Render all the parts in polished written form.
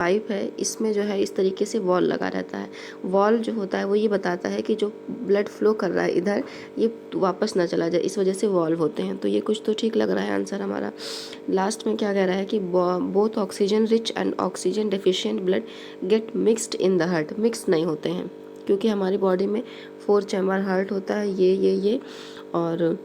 Pipe है इसमें जो है इस तरीके से वॉल लगा रहता है। वॉल जो होता है वो ये बताता है कि जो ब्लड फ्लो कर रहा है इधर ये वापस ना चला जाए, इस वजह से वॉल्व होते हैं। तो ये कुछ तो ठीक लग रहा है आंसर हमारा। लास्ट में क्या कह रहा है कि both oxygen rich and oxygen deficient blood get mixed in the heart. Mix नहीं होते हैं क्योंकि हमारी बॉडी में 4 चैम्बर हार्ट होता है, ये और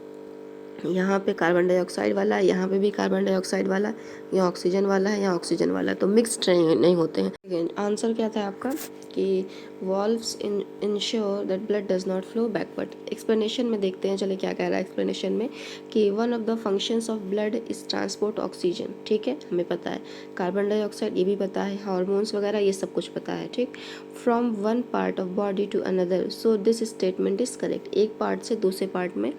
यहाँ पे कार्बन डाइऑक्साइड वाला है, यहाँ पे भी कार्बन डाइऑक्साइड वाला, यहाँ ऑक्सीजन वाला है, यहाँ ऑक्सीजन वाला है, तो मिक्स्ड नहीं होते हैं। आंसर क्या था आपका कि valves ensure that blood does not flow backward. Explanation में देखते हैं, चले क्या कह रहा है एक्सप्लेनेशन में कि one of the functions of blood is transport oxygen. ठीक है, हमें पता है, कार्बन डाइऑक्साइड ये भी पता है, हार्मोन्स वगैरह ये सब कुछ पता है। ठीक, from one part of body to another, so this statement is correct. एक पार्ट से दूसरे पार्ट में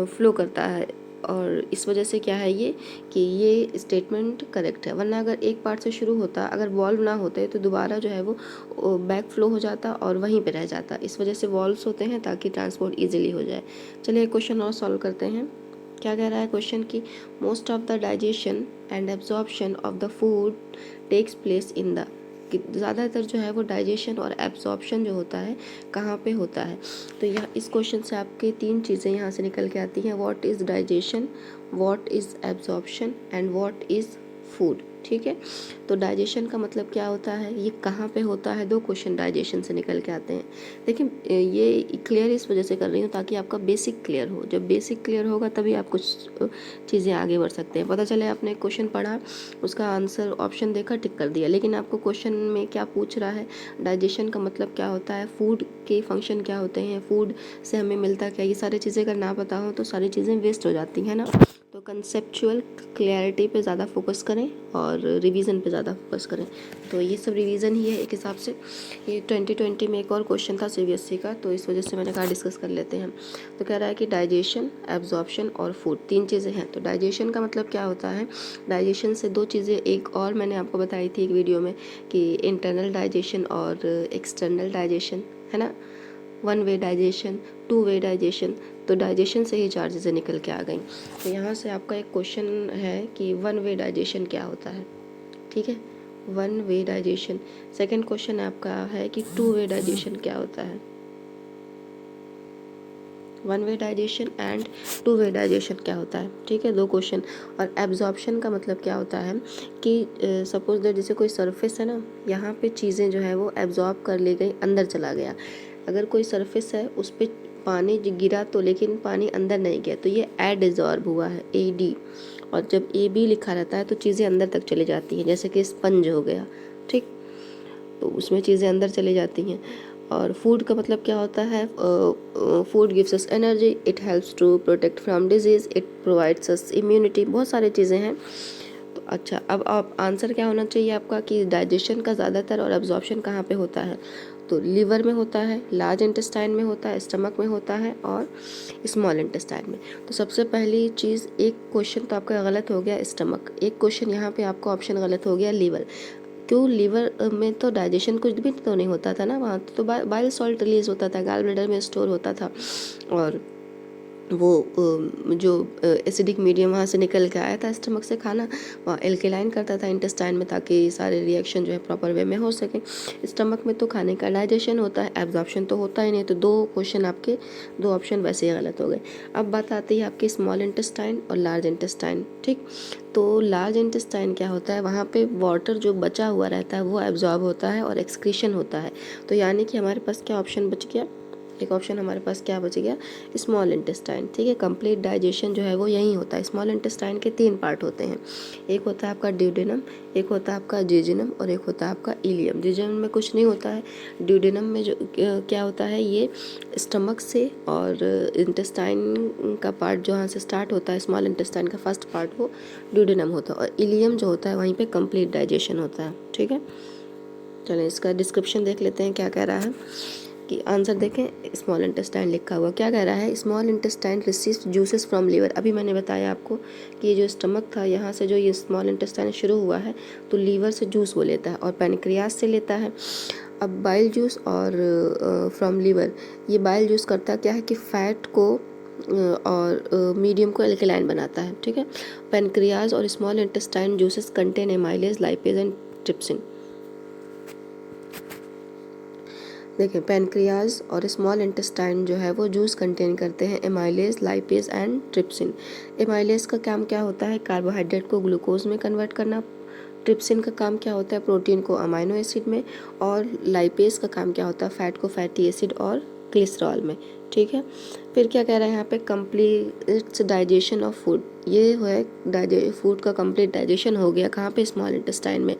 फ्लो करता है और इस वजह से क्या है ये कि ये स्टेटमेंट करेक्ट है। वरना अगर एक पार्ट से शुरू होता, अगर वॉल्व ना होते तो दोबारा जो है वो बैक फ्लो हो जाता और वहीं पे रह जाता। इस वजह से वॉल्व्स होते हैं ताकि ट्रांसपोर्ट इजीली हो जाए। चलिए क्वेश्चन और सॉल्व करते हैं। क्या कह रहा है क्वेश्चन की most of the digestion and absorption of the food takes place in the, कि ज़्यादातर जो है वो डाइजेशन और एब्जॉर्प्शन जो होता है कहाँ पे होता है। तो यह इस क्वेश्चन से आपके 3 चीज़ें यहाँ से निकल के आती हैं, what is digestion, what is absorption and what is food. ठीक है, तो डाइजेशन का मतलब क्या होता है, ये कहाँ पे होता है, 2 क्वेश्चन डाइजेशन से निकल के आते हैं। देखिए ये क्लियर इस वजह से कर रही हूँ ताकि आपका बेसिक क्लियर हो। जब बेसिक क्लियर होगा तभी आप कुछ चीज़ें आगे बढ़ सकते हैं। पता चले आपने क्वेश्चन पढ़ा, उसका आंसर ऑप्शन देखा, टिक कर दिया, लेकिन आपको क्वेश्चन में क्या पूछ रहा है, डाइजेशन का मतलब क्या होता है, फूड के फंक्शन क्या होते हैं, फूड से हमें मिलता क्या, ये सारी चीज़ें अगर ना पता हो तो सारी चीज़ें वेस्ट हो जाती हैं ना। तो कंसेप्चुअल क्लैरिटी पे ज़्यादा फोकस करें और रिवीजन पे ज़्यादा फोकस करें। तो ये सब रिवीजन ही है एक हिसाब से। ये 2020 में एक और क्वेश्चन था सीबीएसई का, तो इस वजह से मैंने कहा डिस्कस कर लेते हैं। तो कह रहा है कि डाइजेशन, एब्जॉर्प्शन और फूड 3 चीज़ें हैं। तो डाइजेशन का मतलब क्या होता है, डाइजेशन से 2 चीज़ें एक और मैंने आपको बताई थी एक वीडियो में कि इंटरनल डाइजेशन और एक्सटर्नल डाइजेशन, है ना, 1 वे डाइजेशन, 2 वे डाइजेशन। तो डाइजेशन से ही 4 चीज़ें निकल के आ गई। तो यहाँ से आपका एक क्वेश्चन है कि 1 वे डाइजेशन क्या होता है। ठीक है, 1 वे डाइजेशन। सेकंड क्वेश्चन आपका है कि 2 वे डाइजेशन क्या होता है। 1 वे डाइजेशन एंड 2 वे डाइजेशन क्या होता है। ठीक है, 2 क्वेश्चन। और एब्जॉर्प्शन का मतलब क्या होता है कि सपोज दैट जैसे कोई सरफेस है ना, यहाँ पे चीज़ें जो है वो एब्जॉर्ब कर ली गई, अंदर चला गया। अगर कोई सरफेस है उस पर पानी गिरा तो, लेकिन पानी अंदर नहीं गया, तो ये एडजॉर्ब हुआ है, AD। और जब AB लिखा रहता है तो चीज़ें अंदर तक चली जाती हैं, जैसे कि स्पंज हो गया। ठीक, तो उसमें चीज़ें अंदर चली जाती हैं। और फूड का मतलब क्या होता है, food gives us energy, it helps to protect from disease, it provides us immunity, बहुत सारी चीज़ें हैं। तो अच्छा, अब आप आंसर क्या होना चाहिए आपका कि डाइजेशन का ज़्यादातर और एब्जॉर्प्शन कहाँ पे होता है। तो लीवर में होता है, लार्ज इंटेस्टाइन में होता है, स्टमक में होता है और स्मॉल इंटेस्टाइन में। तो सबसे पहली चीज़, एक क्वेश्चन तो आपका गलत हो गया स्टमक, एक क्वेश्चन यहाँ पे आपका ऑप्शन गलत हो गया लीवर। क्यों, लीवर में तो डाइजेशन कुछ भी तो नहीं होता था ना, वहाँ तो बाइल सॉल्ट रिलीज होता था, गॉल ब्लैडर में स्टोर होता था और वो जो एसिडिक मीडियम वहाँ से निकल के आया था स्टमक से खाना, वहाँ एल्केलाइन करता था इंटेस्टाइन में ताकि सारे रिएक्शन जो है प्रॉपर वे में हो सके। स्टमक में तो खाने का डाइजेशन होता है, एब्जॉर्प्शन तो होता ही नहीं। तो 2 क्वेश्चन आपके, 2 ऑप्शन वैसे ही गलत हो गए। अब बात आती है आपकी स्मॉल इंटेस्टाइन और लार्ज इंटेस्टाइन। ठीक, तो लार्ज इंटेस्टाइन क्या होता है, वहाँ पे वाटर जो बचा हुआ रहता है वो एब्जॉर्ब होता है और एक्सक्रीशन होता है। तो यानी कि हमारे पास क्या ऑप्शन बच गया, एक ऑप्शन हमारे पास क्या बच गया, स्मॉल इंटेस्टाइन। ठीक है, कंप्लीट डाइजेशन जो है वो यहीं होता है। स्मॉल इंटेस्टाइन के 3 पार्ट होते हैं, एक होता है आपका ड्यूडेनम, एक होता है आपका जेजुनम और एक होता है आपका इलियम। जेजुनम में कुछ नहीं होता है, ड्यूडेनम में जो क्या होता है, ये स्टमक से और इंटेस्टाइन का पार्ट जो यहाँ से स्टार्ट होता है, स्मॉल इंटेस्टाइन का फर्स्ट पार्ट वो ड्यूडेनम होता है और इलियम जो होता है वहीं पे कंप्लीट डाइजेशन होता है। ठीक है, चलें इसका डिस्क्रिप्शन देख लेते हैं क्या कह रहा है कि आंसर देखें, स्मॉल इंटेस्टाइन लिखा हुआ क्या कह रहा है, small intestine receives juices from liver. अभी मैंने बताया आपको कि ये जो स्टमक था, यहाँ से जो ये स्मॉल इंटेस्टाइन शुरू हुआ है तो लीवर से जूस वो लेता है और पैनक्रियास से लेता है। अब बाइल जूस और फ्रॉम लीवर, ये बाइल जूस करता क्या है कि फैट को और मीडियम को एल्केलाइन बनाता है। ठीक है, पैनक्रियाज और small intestine juices contain amylase, lipase and trypsin. देखें पैनक्रियाज और स्मॉल इंटेस्टाइन जो है वो जूस कंटेन करते हैं amylase, lipase and trypsin. Amylase का काम क्या होता है? कार्बोहाइड्रेट को ग्लूकोज में कन्वर्ट करना। ट्रिप्सिन का काम क्या होता है? प्रोटीन को अमाइनो एसिड में। और लाइपेज का काम क्या होता है? फैट को फैटी एसिड और ग्लिसरॉल में। ठीक है, फिर क्या कह रहा है यहाँ पे? Complete digestion of food. ये है फूड का कंप्लीट डाइजेशन हो गया कहाँ पे? स्मॉल इंटेस्टाइन में।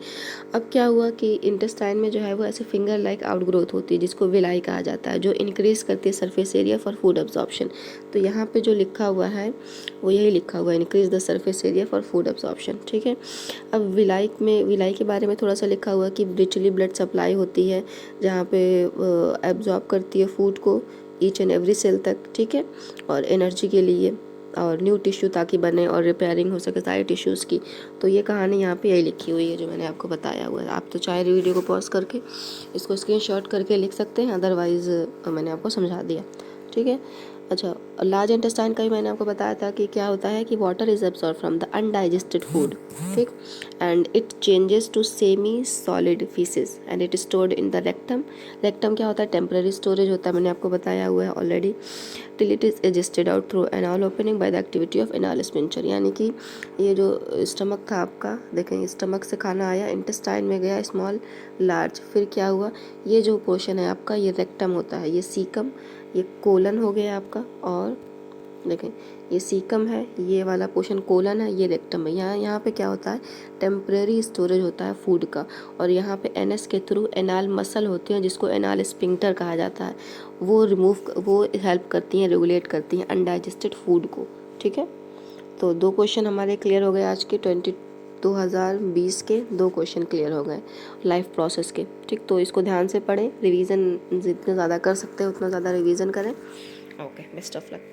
अब क्या हुआ कि इंटेस्टाइन में जो है वो ऐसे फिंगर लाइक आउटग्रोथ होती है जिसको विलाई कहा जाता है, जो इंक्रीज करती है surface area for food absorption. तो यहाँ पे जो लिखा हुआ है वो यही लिखा हुआ है, increase the surface area for food absorption. ठीक है, अब विलाई के बारे में थोड़ा सा लिखा हुआ है कि रिचली ब्लड सप्लाई होती है जहाँ पे एब्जॉर्ब करती है फूड को ईच एंड एवरी सेल तक। ठीक है, और एनर्जी के लिए और न्यू टिश्यू ताकि बने और रिपेयरिंग हो सके सारे टिश्यूज़ की। तो ये कहानी यहाँ पे यही लिखी हुई है जो मैंने आपको बताया हुआ है। आप तो चाहे वीडियो को पॉज करके इसको स्क्रीनशॉट करके लिख सकते हैं, अदरवाइज़ मैंने आपको समझा दिया। ठीक है, अच्छा, लार्ज इंटेस्टाइन का भी मैंने आपको बताया था कि क्या होता है कि water is absorb from the undigested food. ठीक, and it changes to semi solid faeces and it stored in the rectum. Rectum क्या होता है? टेम्पररी स्टोरेज होता है, मैंने आपको बताया हुआ है already. Till it is adjusted out through anal opening by the activity of anal sphincter. यानी कि ये जो स्टमक था आपका, देखें स्टमक से खाना आया, इंटेस्टाइन में गया स्मॉल लार्ज, फिर क्या हुआ? ये जो पोर्शन है आपका ये रेक्टम होता है, ये सीकम, ये कोलन हो गया आपका, और देखें ये सीकम है, ये वाला पोर्शन कोलन है, ये रेक्टम है। यहाँ पे क्या होता है? टेम्परेरी स्टोरेज होता है फूड का। और यहाँ पे एनएस के थ्रू एनाल मसल होती हैं जिसको एनाल स्पिंक्टर कहा जाता है, वो हेल्प करती हैं, रेगुलेट करती हैं अनडाइजेस्टेड फूड को। ठीक है, तो 2 क्वेश्चन हमारे क्लियर हो गए आज के 2020 के 2 क्वेश्चन क्लियर हो गए लाइफ प्रोसेस के। ठीक, तो इसको ध्यान से पढ़ें, रिवीजन जितना ज़्यादा कर सकते हैं उतना ज़्यादा रिवीजन करें। Okay, best of luck.